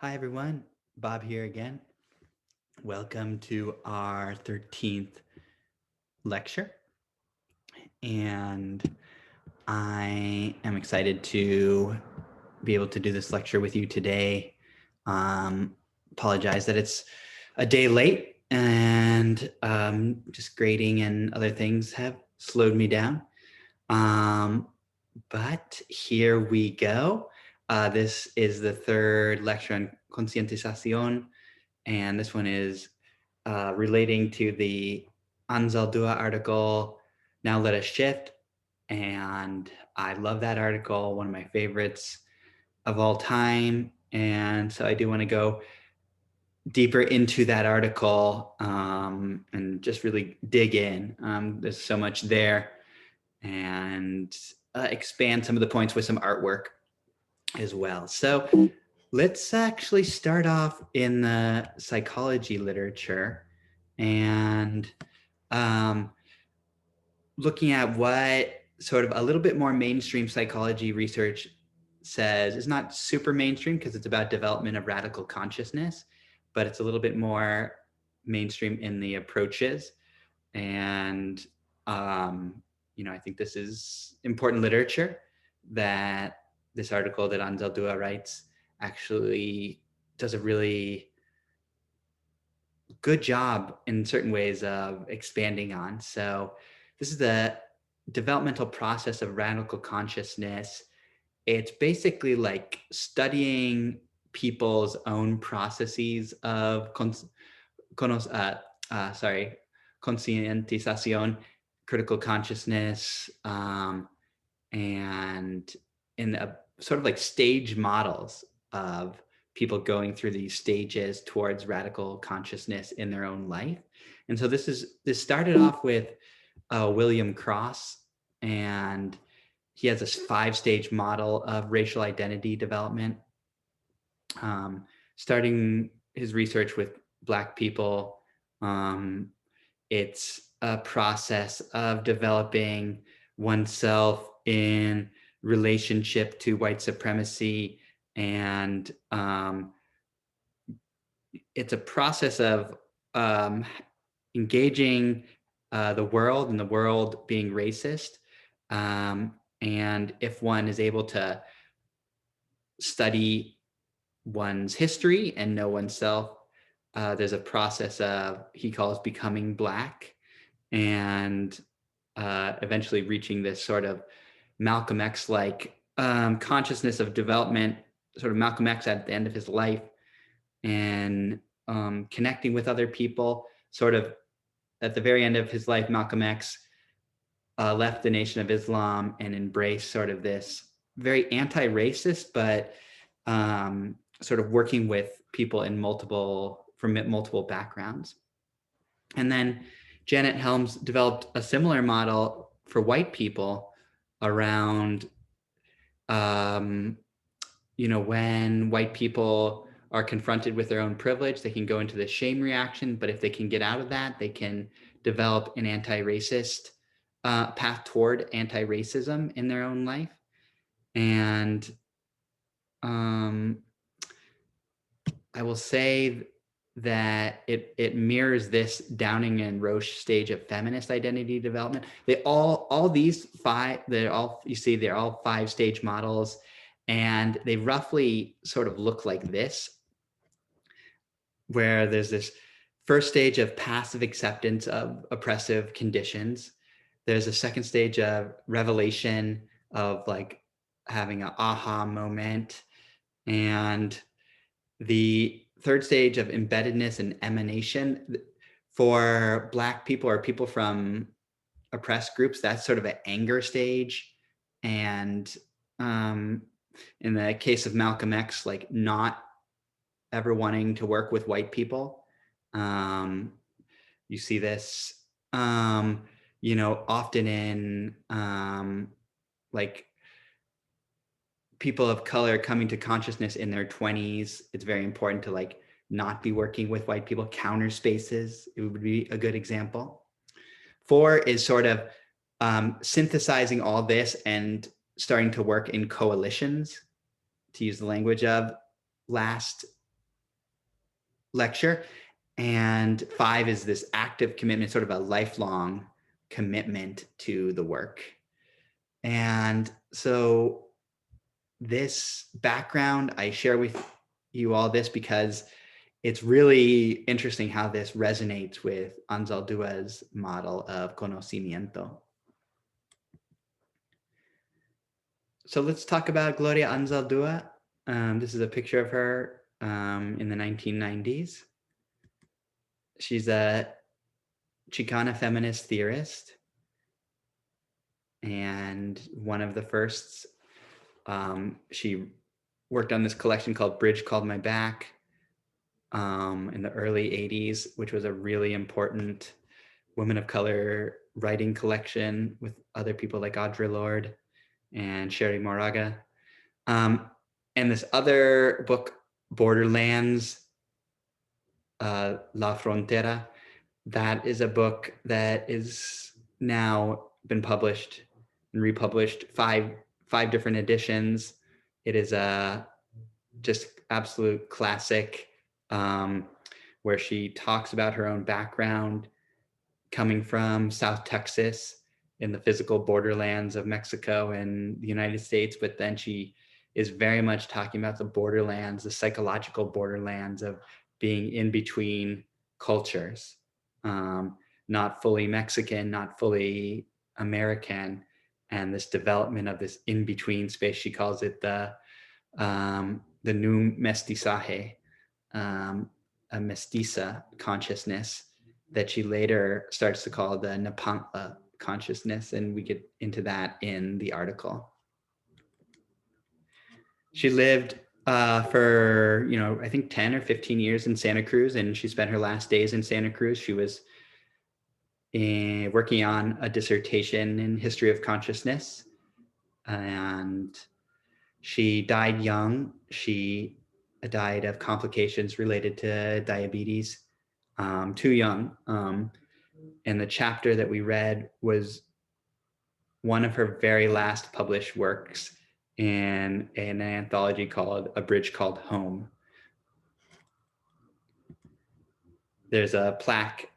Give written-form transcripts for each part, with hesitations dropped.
Hi, everyone. Bob here again. Welcome to our 13th lecture. And I am excited to be able to do this lecture with you today. Apologize that it's a day late and just grading and other things have slowed me down. But here we go. This is the third lecture on Conscientization. And this one is relating to the Anzaldua article, Now Let Us Shift. And I love that article, one of my favorites of all time. And so I do want to go deeper into that article and just really dig in. There's so much there, and expand some of the points with some artwork as well. So let's actually start off in the psychology literature and looking at what sort of a little bit more mainstream psychology research says. Is not super mainstream because it's about development of radical consciousness, but it's a little bit more mainstream in the approaches. And, I think this is important literature that this article that Anzaldua writes actually does a really good job in certain ways of expanding on. So this is the developmental process of radical consciousness. It's basically like studying people's own processes of conscientization, critical consciousness, and in a sort of like stage models of people going through these stages towards radical consciousness in their own life. And so this started off with William Cross, and he has this 5-stage model of racial identity development, starting his research with Black people. It's a process of developing oneself in relationship to white supremacy, and it's a process of engaging the world and the world being racist. And if one is able to study one's history and know oneself, there's a process of, he calls, becoming Black, and eventually reaching this sort of Malcolm X-like consciousness of development, sort of Malcolm X at the end of his life, and connecting with other people. Sort of at the very end of his life, Malcolm X left the Nation of Islam and embraced sort of this very anti-racist, but sort of working with people from multiple backgrounds. And then Janet Helms developed a similar model for white people around, when white people are confronted with their own privilege, they can go into the shame reaction, but if they can get out of that, they can develop an anti-racist path toward anti-racism in their own life. And I will say that it mirrors this Downing and Roche stage of feminist identity development. They're all 5-stage models, and they roughly sort of look like this, where there's this first stage of passive acceptance of oppressive conditions. There's a second stage of revelation, of like having an aha moment, and the third stage of embeddedness and emanation. For Black people or people from oppressed groups, that's sort of an anger stage. And in the case of Malcolm X, like not ever wanting to work with white people. You see this, often in like people of color coming to consciousness in their 20s. It's very important to like not be working with white people. Counter spaces, it would be a good example. 4 is sort of synthesizing all this and starting to work in coalitions, to use the language of last lecture. And 5 is this active commitment, sort of a lifelong commitment to the work. And so this background, I share with you all this because it's really interesting how this resonates with Anzaldua's model of conocimiento. So let's talk about Gloria Anzaldua. This is a picture of her in the 1990s. She's a Chicana feminist theorist and one of the first. She worked on this collection called Bridge Called My Back in the early 80s, which was a really important women of color writing collection with other people like Audre Lorde and Sherry Moraga. And this other book, Borderlands, La Frontera, that is a book that is now been published and republished, five different editions. It is a just absolute classic, where she talks about her own background coming from South Texas in the physical borderlands of Mexico and the United States, but then she is very much talking about the borderlands, the psychological borderlands of being in between cultures, not fully Mexican, not fully American, and this development of this in-between space. She calls it the new mestizaje, a mestiza consciousness that she later starts to call the Nepantla consciousness, and we get into that in the article. She lived for, I think 10 or 15 years in Santa Cruz, and she spent her last days in Santa Cruz. She was working on a dissertation in history of consciousness, and she died young. She died of complications related to diabetes, too young. And the chapter that we read was one of her very last published works in an anthology called A Bridge Called Home. There's a plaque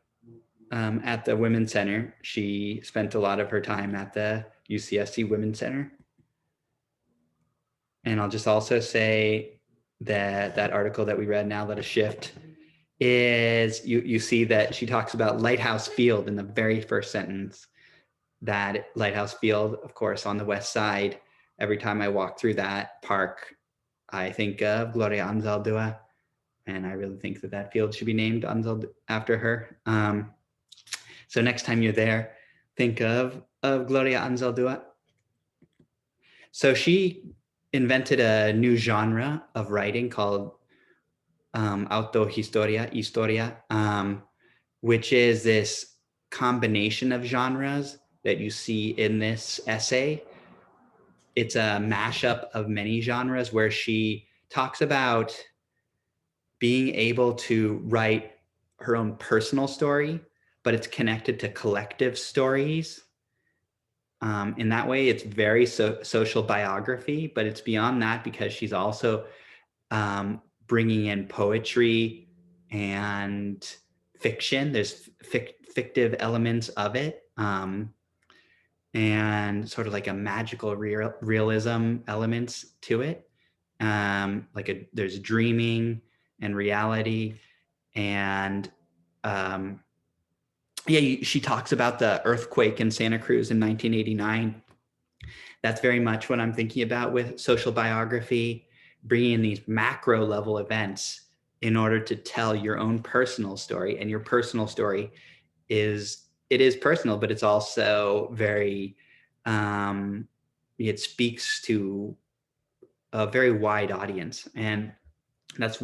at the Women's Center. She spent a lot of her time at the UCSC Women's Center. And I'll just also say that that article that we read, Now Let Us Shift, is you see that she talks about Lighthouse Field in the very first sentence. That Lighthouse Field, of course, on the west side. Every time I walk through that park, I think of Gloria Anzaldua, and I really think that that field should be named after her. So next time you're there, think of Gloria Anzaldua. So she invented a new genre of writing called historia, which is this combination of genres that you see in this essay. It's a mashup of many genres where she talks about being able to write her own personal story, but it's connected to collective stories. In that way, it's very social biography, but it's beyond that because she's also bringing in poetry and fiction. There's fictive elements of it, and sort of like a magical realism elements to it. There's dreaming and reality, and she talks about the earthquake in Santa Cruz in 1989. That's very much what I'm thinking about with social biography, bringing in these macro level events in order to tell your own personal story. And your personal story is personal, but it's also very, it speaks to a very wide audience. And that's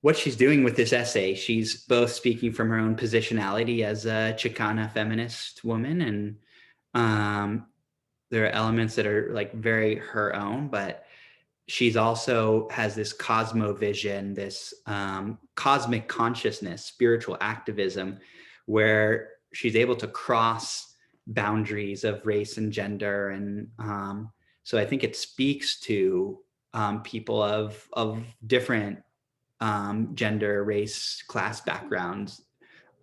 what she's doing with this essay. She's both speaking from her own positionality as a Chicana feminist woman, and there are elements that are like very her own, but she's also has this cosmovision, this cosmic consciousness, spiritual activism, where she's able to cross boundaries of race and gender. And so I think it speaks to people of different gender, race, class backgrounds.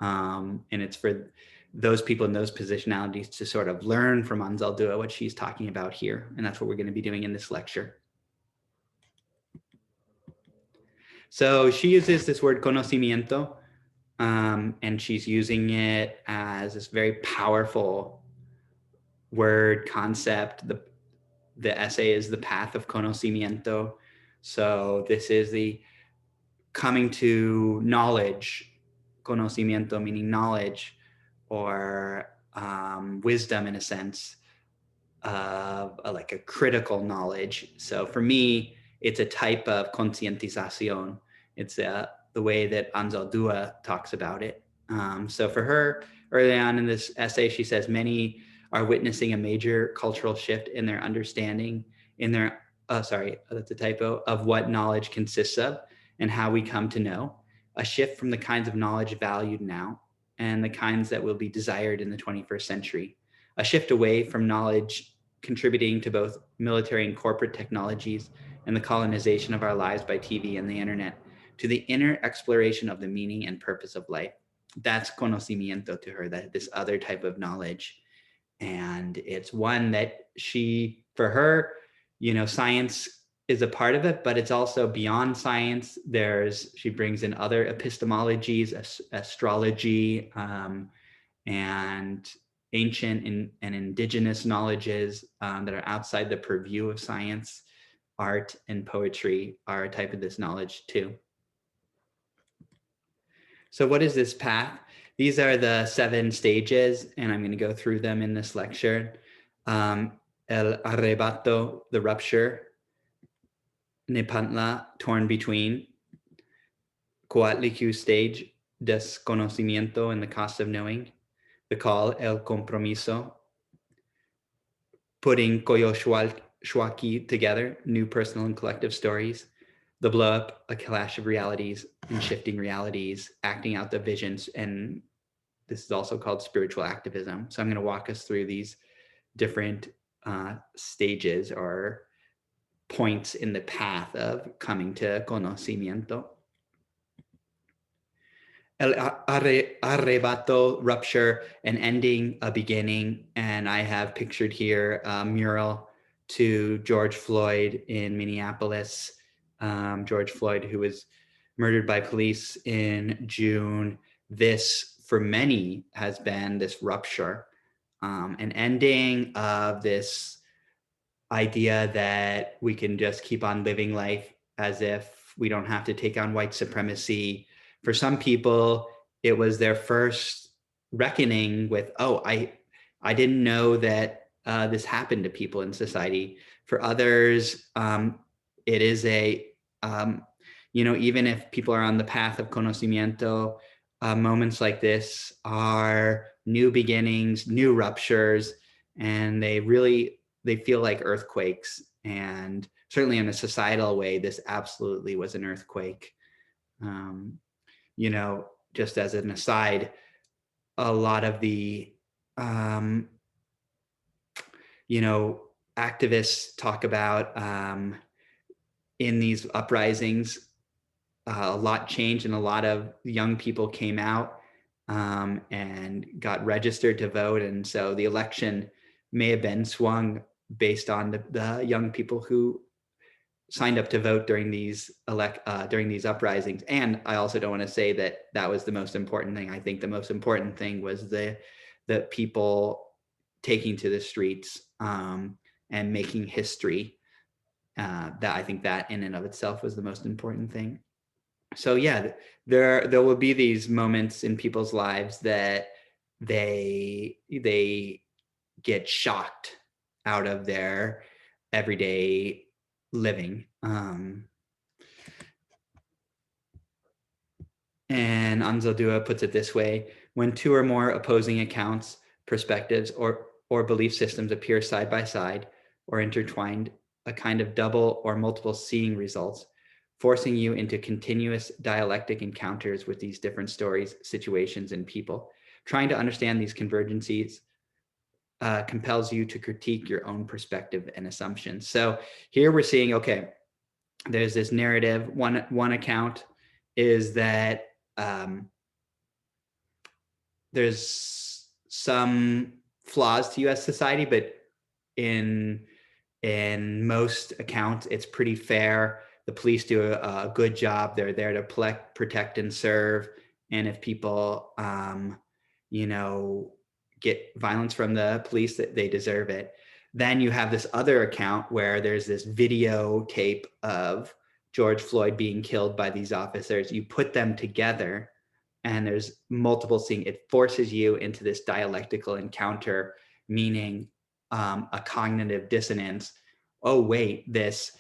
And it's for those people in those positionalities to sort of learn from Anzaldua what she's talking about here. And that's what we're going to be doing in this lecture. So she uses this word conocimiento, and she's using it as this very powerful word concept. The essay is the path of conocimiento. So this is the coming to knowledge, conocimiento meaning knowledge, or wisdom in a sense of like a critical knowledge. So for me, it's a type of conscientización. It's the way that Anzaldua talks about it. So for her, early on in this essay, she says many are witnessing a major cultural shift in their understanding, in their, sorry, that's a typo, of what knowledge consists of and how we come to know. A shift from the kinds of knowledge valued now and the kinds that will be desired in the 21st century. A shift away from knowledge contributing to both military and corporate technologies and the colonization of our lives by TV and the internet, to the inner exploration of the meaning and purpose of life. That's conocimiento to her, that this other type of knowledge. And it's one that she, for her, you know, science is a part of it, but it's also beyond science. She brings in other epistemologies, astrology, and ancient and indigenous knowledges that are outside the purview of science. Art and poetry are a type of this knowledge too. So what is this path? These are the 7 stages, and I'm going to go through them in this lecture. El arrebato, the rupture. Nepantla, torn between. Coatlicue stage, desconocimiento and the cost of knowing. The call, el compromiso. Putting Coyoshwaki together, new personal and collective stories. The blow up, a clash of realities and shifting realities, acting out the visions. And this is also called spiritual activism. So I'm going to walk us through these different stages or points in the path of coming to conocimiento. El arrebato, rupture, an ending, a beginning. And I have pictured here a mural to George Floyd in Minneapolis. George Floyd, who was murdered by police in June. This, for many, has been this rupture, an ending of this idea that we can just keep on living life as if we don't have to take on white supremacy. For some people, it was their first reckoning with, oh, I didn't know that this happened to people in society. For others, it is you know, even if people are on the path of conocimiento, moments like this are new beginnings, new ruptures, and they feel like earthquakes. And certainly in a societal way, this absolutely was an earthquake. You know, just as an aside, a lot of the, you know, activists talk about in these uprisings, a lot changed and a lot of young people came out and got registered to vote. And so the election may have been swung based on the young people who signed up to vote during these uprisings. And I also don't want to say that that was the most important thing. I think the most important thing was the people taking to the streets and making history. That I think that in and of itself was the most important thing. So yeah, there will be these moments in people's lives that they get shocked out of their everyday living. And Anzaldua puts it this way: when 2 or more opposing accounts, perspectives, or belief systems appear side by side or intertwined, a kind of double or multiple seeing results, forcing you into continuous dialectic encounters with these different stories, situations, and people. Trying to understand these convergencies compels you to critique your own perspective and assumptions. So here we're seeing, okay, there's this narrative, one account, is that there's some flaws to U.S. society, but in most accounts, it's pretty fair. The police do a good job. They're there to protect, and serve. And if people, you know, get violence from the police, that they deserve it. Then you have this other account where there's this videotape of George Floyd being killed by these officers. You put them together, and there's multiple scenes. It forces you into this dialectical encounter, meaning a cognitive dissonance. Oh, wait, this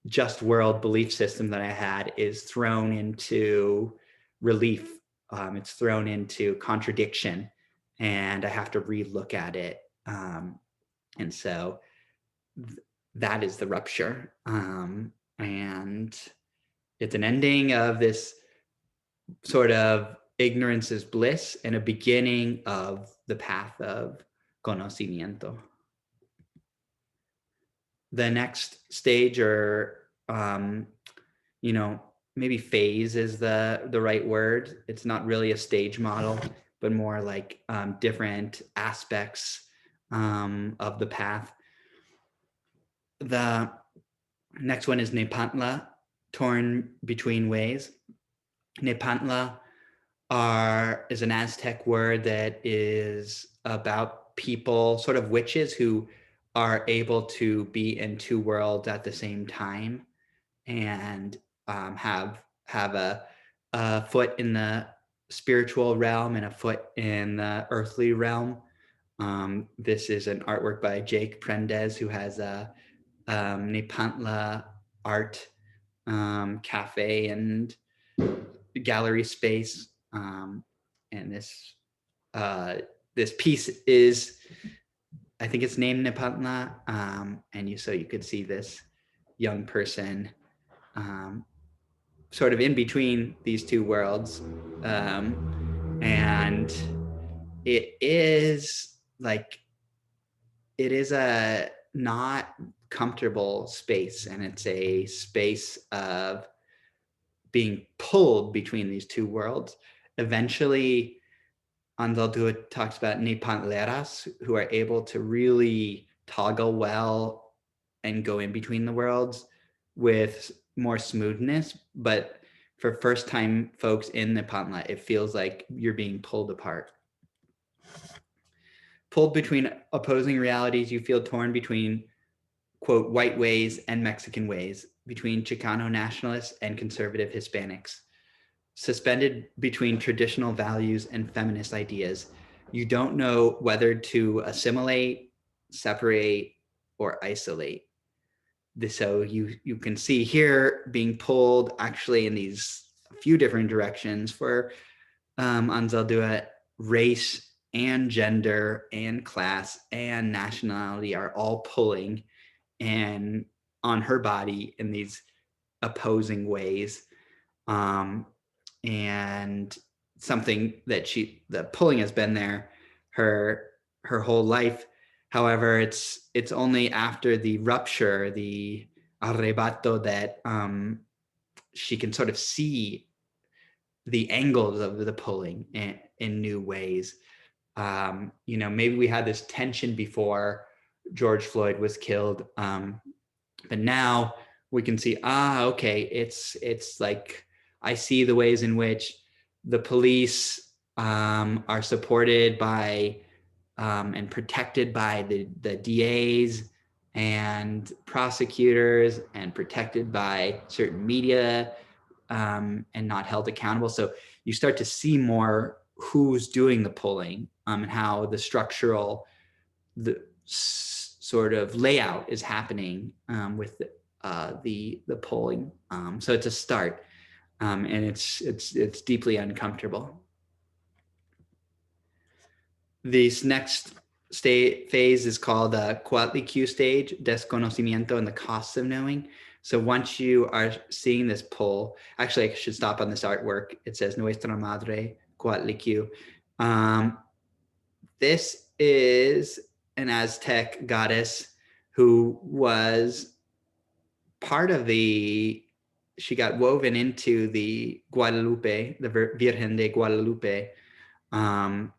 just world belief system that I had is thrown into relief. It's thrown into contradiction, and I have to relook at it. And so that is the rupture. And it's an ending of this sort of ignorance is bliss and a beginning of the path of conocimiento. The next stage, or you know, maybe phase is the right word. It's not really a stage model, but more like different aspects of the path. The next one is Nepantla, torn between ways. Nepantla is an Aztec word that is about people, sort of witches, who are able to be in two worlds at the same time, and have a foot in the spiritual realm and a foot in the earthly realm. This is an artwork by Jake Prendez, who has a Nepantla art cafe and gallery space. And this piece is, I think it's named Nepantla, and so you could see this young person sort of in between these two worlds, and it is a not comfortable space, and it's a space of being pulled between these two worlds. Eventually, Anzaldua talks about nepantleras, who are able to really toggle well and go in between the worlds with more smoothness. But for first-time folks in Nepantla, it feels like you're being pulled apart. Pulled between opposing realities, you feel torn between, quote, white ways and Mexican ways, between Chicano nationalists and conservative Hispanics. Suspended between traditional values and feminist ideas. You don't know whether to assimilate, separate, or isolate. So you can see here being pulled actually in these few different directions for Anzaldua. Race and gender and class and nationality are all pulling and on her body in these opposing ways. And something that the pulling has been there her whole life. However, it's only after the rupture, the arrebato, that she can sort of see the angles of the pulling in new ways. Maybe we had this tension before George Floyd was killed, but now we can see, okay, it's like, I see the ways in which the police are supported by and protected by the DAs and prosecutors, and protected by certain media, and not held accountable. So you start to see more who's doing the pulling, and how the structural, the sort of layout is happening with the polling. So it's a start, and it's deeply uncomfortable. This next phase is called the Cuatlicu stage, desconocimiento, and the costs of knowing. So once you are seeing this pull, actually I should stop on this artwork. It says Nuestra Madre Cuatlicu. This is an Aztec goddess who was part of the she got woven into the Guadalupe, the Virgen de Guadalupe, and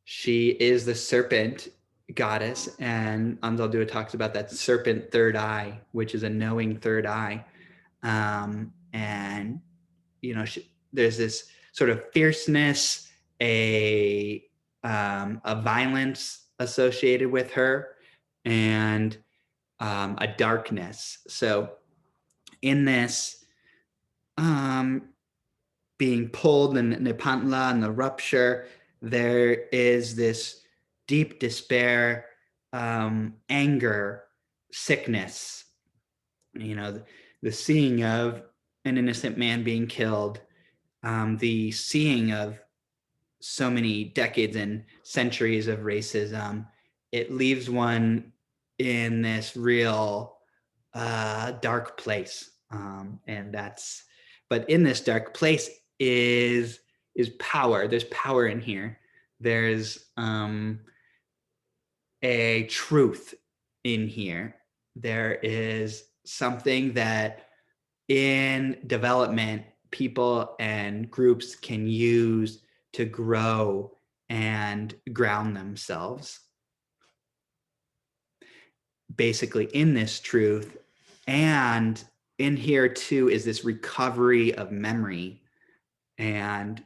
she is the serpent goddess, and Anzaldua talks about that serpent third eye, which is a knowing third eye. And there's this sort of fierceness, a violence associated with her, and a darkness. So in this being pulled in Nepantla and the rupture, there is this deep despair, anger, sickness, the seeing of an innocent man being killed, the seeing of so many decades and centuries of racism. It leaves one in this real dark place. But in this dark place is power. There's power in here. There's a truth in here. There is something that in development, people and groups can use to grow and ground themselves. Basically, in this truth, and in here too is this recovery of memory and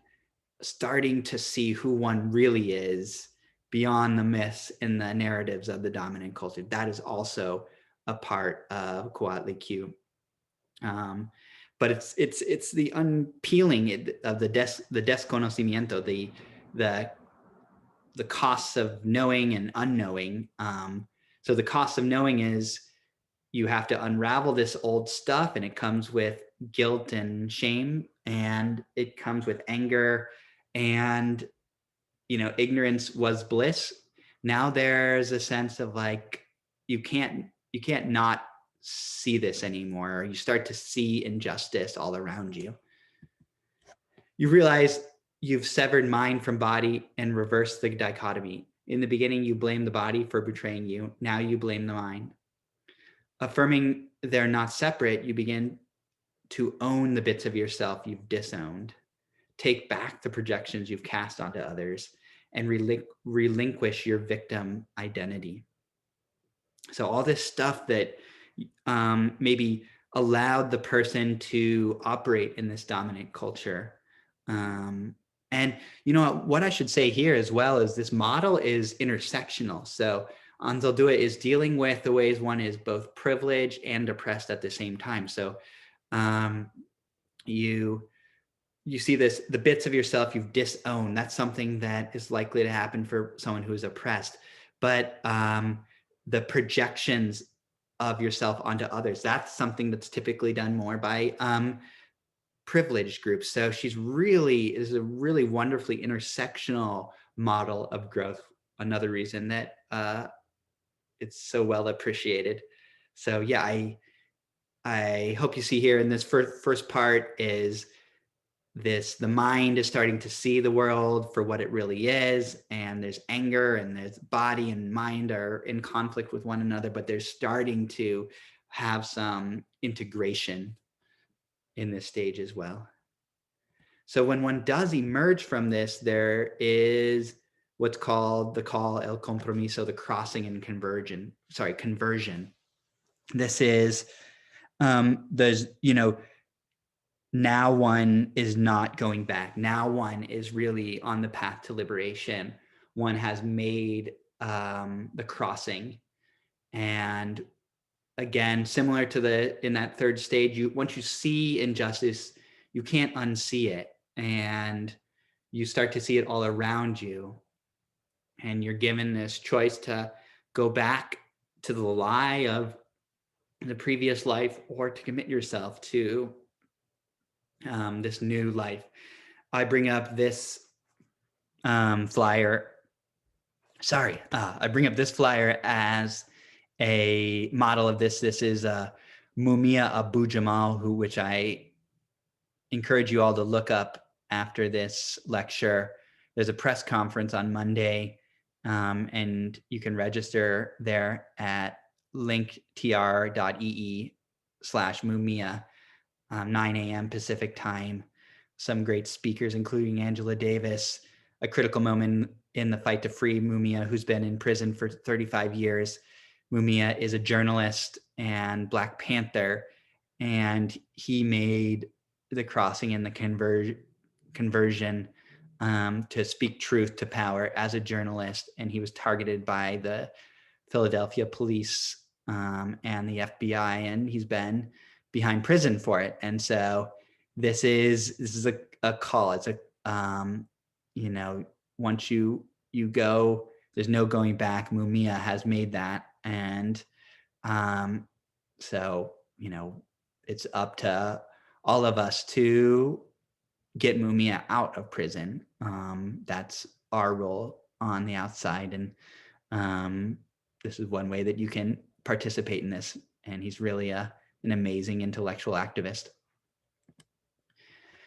starting to see who one really is beyond the myths and the narratives of the dominant culture. That is also a part of Coatlicue. But it's the unpeeling of the desconocimiento, the costs of knowing and unknowing. So the cost of knowing is you have to unravel this old stuff, and it comes with guilt and shame, and it comes with anger, and ignorance was bliss. Now there's a sense of like you can't not see this anymore. You start to see injustice all around you. You realize you've severed mind from body and reversed the dichotomy. In the beginning, you blamed the body for betraying you. Now you blame the mind. Affirming they're not separate, you begin to own the bits of yourself you've disowned. Take back the projections you've cast onto others and relinquish your victim identity. So all this stuff that maybe allowed the person to operate in this dominant culture. And what I should say here as well is this model is intersectional. So Anzaldua is dealing with the ways one is both privileged and oppressed at the same time. So you see this, the bits of yourself you've disowned. That's something that is likely to happen for someone who is oppressed. But the projections of yourself onto others, that's something that's typically done more by privileged groups. So is a really wonderfully intersectional model of growth. Another reason that it's so well appreciated. So yeah, I hope you see here in this first part is the mind is starting to see the world for what it really is, and there's anger, and there's body and mind are in conflict with one another, but they're starting to have some integration in this stage as well. So when one does emerge from this, there is what's called the call el compromiso, the crossing and conversion. This is there's now one is not going back. Now one is really on the path to liberation. One has made the crossing. And again, similar to in that third stage, once you see injustice, you can't unsee it. And you start to see it all around you. And you're given this choice to go back to the lie of the previous life, or to commit yourself to this new life. I bring up this flyer. I bring up this flyer as a model of this. This is Mumia Abu Jamal, which I encourage you all to look up after this lecture. There's a press conference on Monday, and you can register there at linktr.ee Mumia, 9 a.m. Pacific time. Some great speakers, including Angela Davis, a critical moment in the fight to free Mumia, who's been in prison for 35 years. Mumia is a journalist and Black Panther, and he made the crossing and the conversion to speak truth to power as a journalist, and he was targeted by the Philadelphia police and the FBI, and he's been behind prison for it. And so this is a call. It's a once you go, there's no going back. Mumia has made that, and so it's up to all of us to get Mumia out of prison. That's our role on the outside, and this is one way that you can participate in this. And he's really an amazing intellectual activist.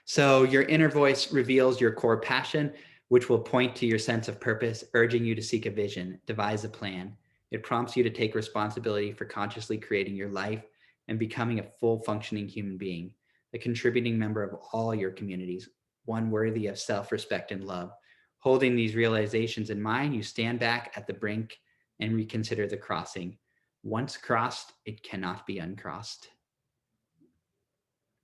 So your inner voice reveals your core passion, which will point to your sense of purpose, urging you to seek a vision, devise a plan. It prompts you to take responsibility for consciously creating your life and becoming a full functioning human being, a contributing member of all your communities, one worthy of self-respect and love. Holding these realizations in mind, you stand back at the brink and reconsider the crossing. Once crossed, it cannot be uncrossed.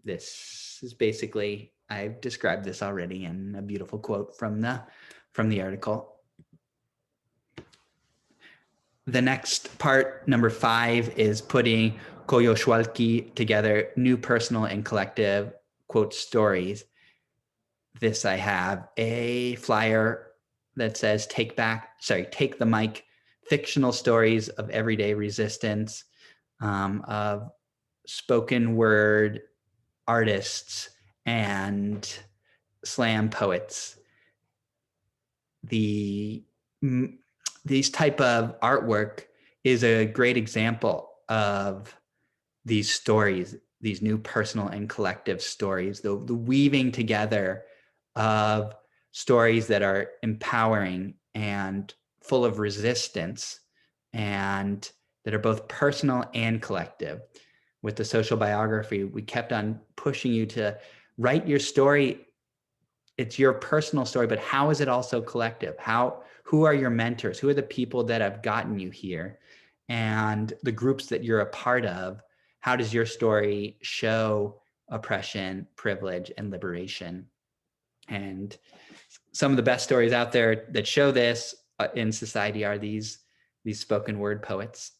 This is basically, I've described this already in a beautiful quote from the article. The next part, number 5, is putting Koyoshwalki together, new personal and collective, quote, stories. This, I have a flyer that says, take the mic, fictional stories of everyday resistance, of spoken word artists and slam poets. These type of artwork is a great example of these stories, these new personal and collective stories, the weaving together of stories that are empowering and full of resistance and that are both personal and collective. With the social biography, we kept on pushing you to write your story. It's your personal story, but how is it also collective? Who are your mentors? Who are the people that have gotten you here? And the groups that you're a part of, how does your story show oppression, privilege, and liberation? And some of the best stories out there that show this in society are these spoken word poets.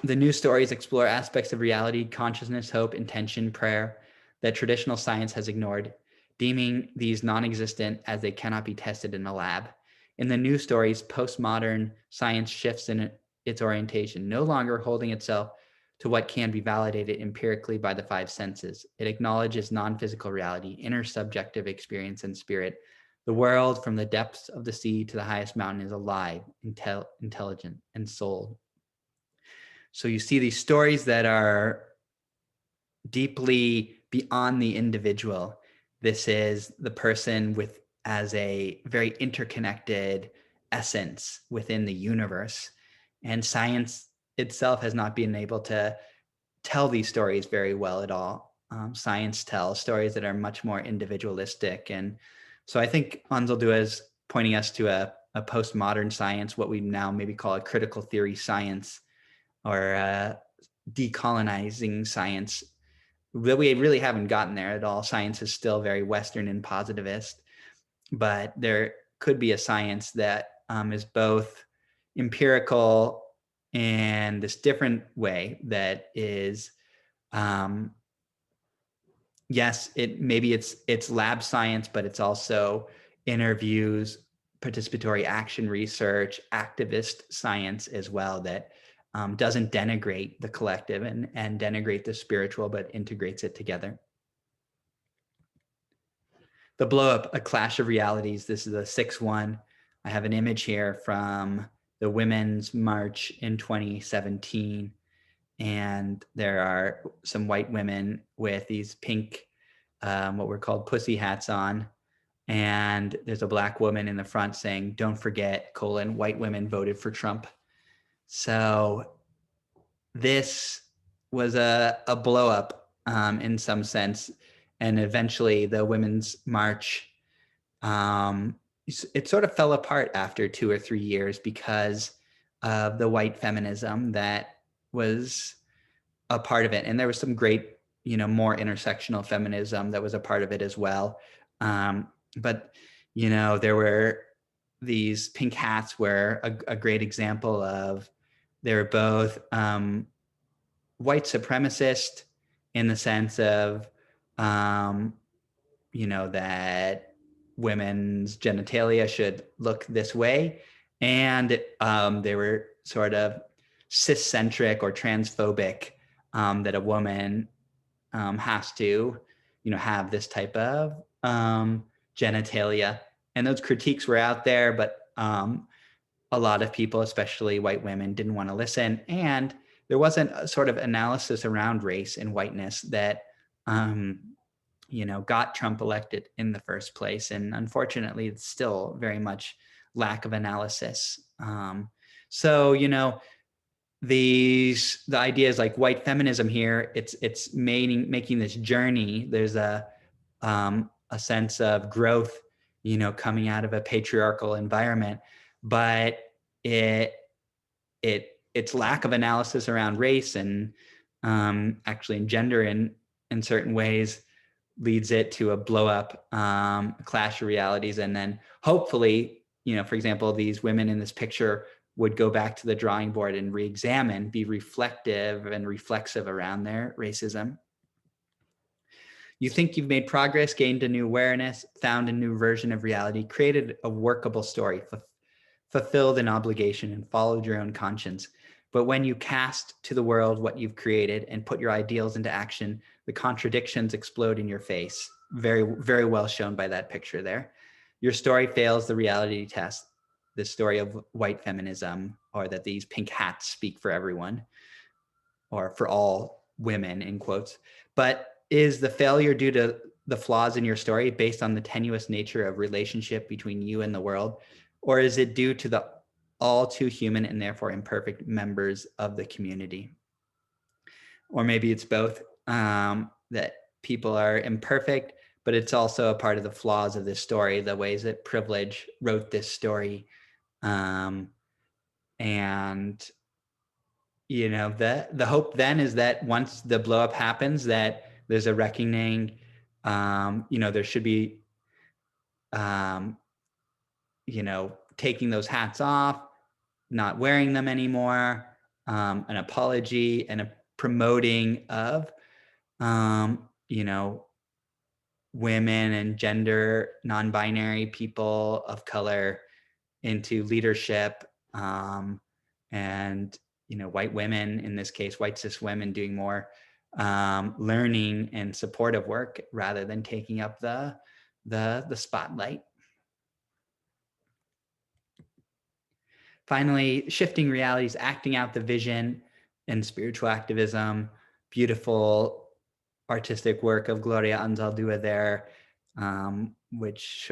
The new stories explore aspects of reality, consciousness, hope, intention, prayer that traditional science has ignored, deeming these non-existent as they cannot be tested in a lab. In the new stories, postmodern science shifts in its orientation, no longer holding itself to what can be validated empirically by the 5 senses. It acknowledges non-physical reality, inner subjective experience, and spirit. The world, from the depths of the sea to the highest mountain, is alive, intelligent, and souled. So you see these stories that are deeply beyond the individual. This is the person as a very interconnected essence within the universe. And science itself has not been able to tell these stories very well at all. Science tells stories that are much more individualistic. And so I think Anzaldua is pointing us to a postmodern science, what we now maybe call a critical theory science, or decolonizing science, that we really haven't gotten there at all. Science is still very Western and positivist, but there could be a science that is both empirical in this different way that is, yes, it's lab science, but it's also interviews, participatory action research, activist science as well, that doesn't denigrate the collective and denigrate the spiritual, but integrates it together. The blow up, a clash of realities. This is the 6th one. I have an image here from the Women's March in 2017. And there are some white women with these pink, what were called pussy hats on. And there's a Black woman in the front saying, "Don't forget, white women voted for Trump." So this was a blow up in some sense. And eventually the Women's March, it sort of fell apart after 2 or 3 years because of the white feminism that was a part of it. And there was some great, more intersectional feminism that was a part of it as well. But, there were these pink hats were a great example of, they were both white supremacist in the sense of, that women's genitalia should look this way. And they were sort of ciscentric or transphobic, that a woman has to, have this type of genitalia. And those critiques were out there, but a lot of people, especially white women, didn't want to listen. And there wasn't a sort of analysis around race and whiteness that, got Trump elected in the first place. And unfortunately, it's still very much lack of analysis. So, the ideas like white feminism here, it's making this journey. There's a sense of growth, coming out of a patriarchal environment, but it's lack of analysis around race and actually in gender in certain ways leads it to a blow up, clash of realities. And then hopefully, for example, these women in this picture would go back to the drawing board and re-examine, be reflective and reflexive around their racism. You think you've made progress, gained a new awareness, found a new version of reality, created a workable story, fulfilled an obligation, and followed your own conscience. But when you cast to the world what you've created and put your ideals into action, the contradictions explode in your face. Very, very well shown by that picture there. Your story fails the reality test, the story of white feminism, or that these pink hats speak for everyone, or for all women, in quotes. But is the failure due to the flaws in your story based on the tenuous nature of relationship between you and the world? Or is it due to the all too human and therefore imperfect members of the community? Or maybe it's both, that people are imperfect, but it's also a part of the flaws of this story, the ways that privilege wrote this story. And, the hope then is that once the blow up happens, that there's a reckoning, there should be, taking those hats off, not wearing them anymore, an apology and a promoting of, women and gender non-binary people of color into leadership, and, white women, in this case, white cis women, doing more learning and supportive work rather than taking up the spotlight. Finally, shifting realities, acting out the vision and spiritual activism. Beautiful artistic work of Gloria Anzaldua there, which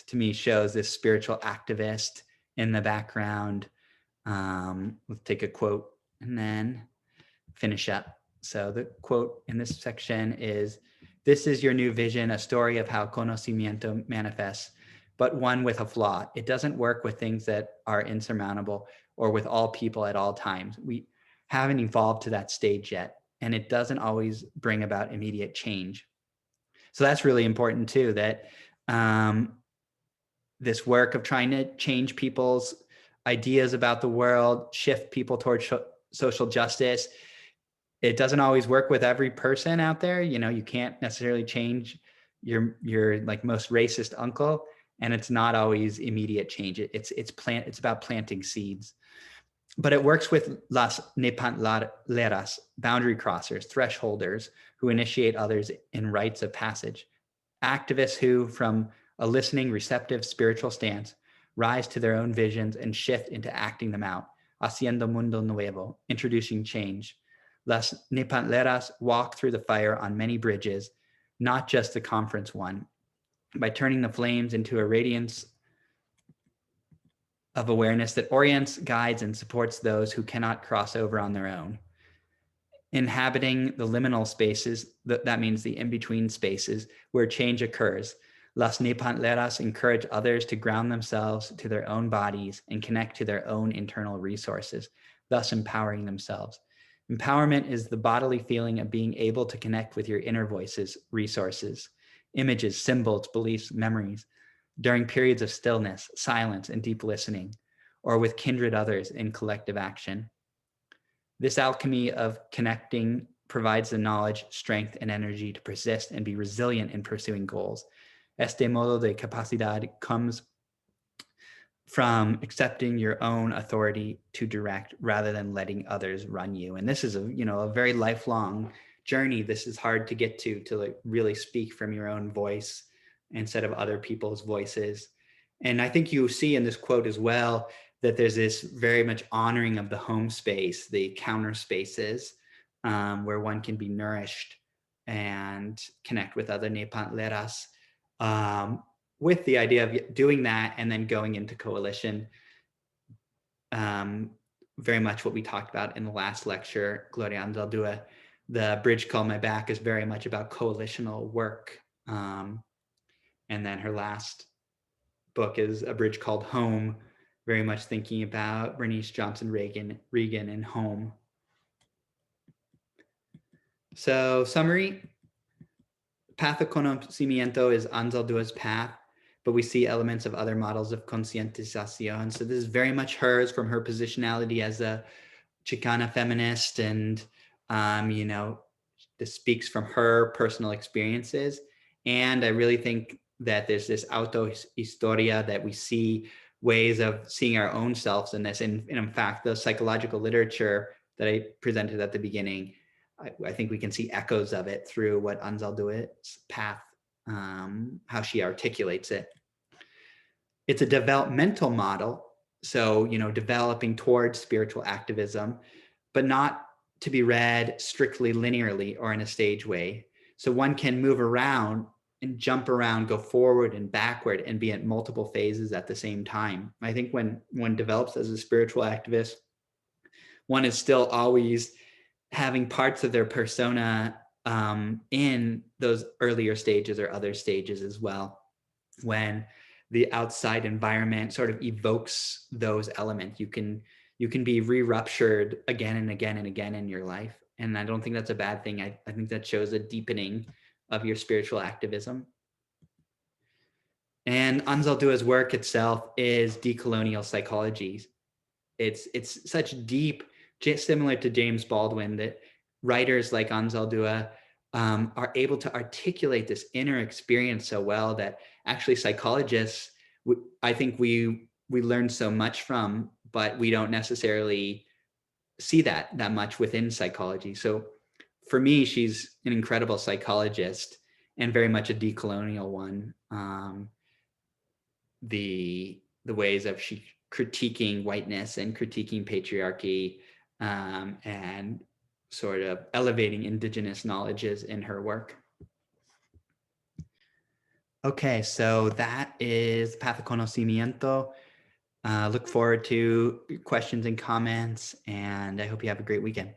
to me shows this spiritual activist in the background. Let's take a quote and then finish up. So the quote in this section is, "This is your new vision, a story of how Conocimiento manifests, but one with a flaw. It doesn't work with things that are insurmountable or with all people at all times. We haven't evolved to that stage yet, and it doesn't always bring about immediate change." So that's really important too, that this work of trying to change people's ideas about the world, shift people towards social justice, it doesn't always work with every person out there. You can't necessarily change your like most racist uncle, and it's not always immediate change. It's about planting seeds. But it works with las nepantleras, boundary crossers, thresholders, who initiate others in rites of passage. Activists who, from a listening, receptive, spiritual stance, rise to their own visions and shift into acting them out. Haciendo mundo nuevo, introducing change. Las nepantleras walk through the fire on many bridges, not just the conference one, by turning the flames into a radiance of awareness that orients, guides, and supports those who cannot cross over on their own. inhabiting the liminal spaces, that means the in-between spaces where change occurs. Las nepantleras encourage others to ground themselves to their own bodies and connect to their own internal resources, thus empowering themselves. Empowerment is the bodily feeling of being able to connect with your inner voices, resources, images, symbols, beliefs, memories, during periods of stillness, silence, and deep listening, or with kindred others in collective action. This alchemy of connecting provides the knowledge, strength, and energy to persist and be resilient in pursuing goals. Este modo de capacidad comes from accepting your own authority to direct rather than letting others run you. And this is a very lifelong journey. This is hard to get to like really speak from your own voice instead of other people's voices. And I think you see in this quote as well that there's this very much honoring of the home space, the counter spaces, where one can be nourished and connect with other nepantleras, with the idea of doing that and then going into coalition. Very much what we talked about in the last lecture, Gloria Anzaldua. The bridge called My Back is very much about coalitional work. And then her last book is A Bridge Called Home, very much thinking about Bernice Johnson Reagan and home. So summary, path of Conocimiento is Anzaldua's path, but we see elements of other models of Conscientization. So this is very much hers from her positionality as a Chicana feminist, and this speaks from her personal experiences. And I really think that there's this auto-historia that we see ways of seeing our own selves in this. And in fact, the psychological literature that I presented at the beginning, I think we can see echoes of it through what Anzaldua's path, how she articulates it. It's a developmental model. So, developing towards spiritual activism, but not to be read strictly linearly or in a stage way. So one can move around and jump around, go forward and backward, and be at multiple phases at the same time. I think when one develops as a spiritual activist, one is still always having parts of their persona in those earlier stages or other stages as well, when the outside environment sort of evokes those elements. You can be re-ruptured again and again and again in your life. And I don't think that's a bad thing. I think that shows a deepening of your spiritual activism. And Anzaldua's work itself is decolonial psychology. It's such deep, similar to James Baldwin, that writers like Anzaldua are able to articulate this inner experience so well that actually psychologists, I think we learn so much from, but we don't necessarily see that much within psychology. So for me, she's an incredible psychologist and very much a decolonial one. The ways of she critiquing whiteness and critiquing patriarchy, and sort of elevating indigenous knowledges in her work. Okay, so that is Path of Conocimiento. Look forward to questions and comments, and I hope you have a great weekend.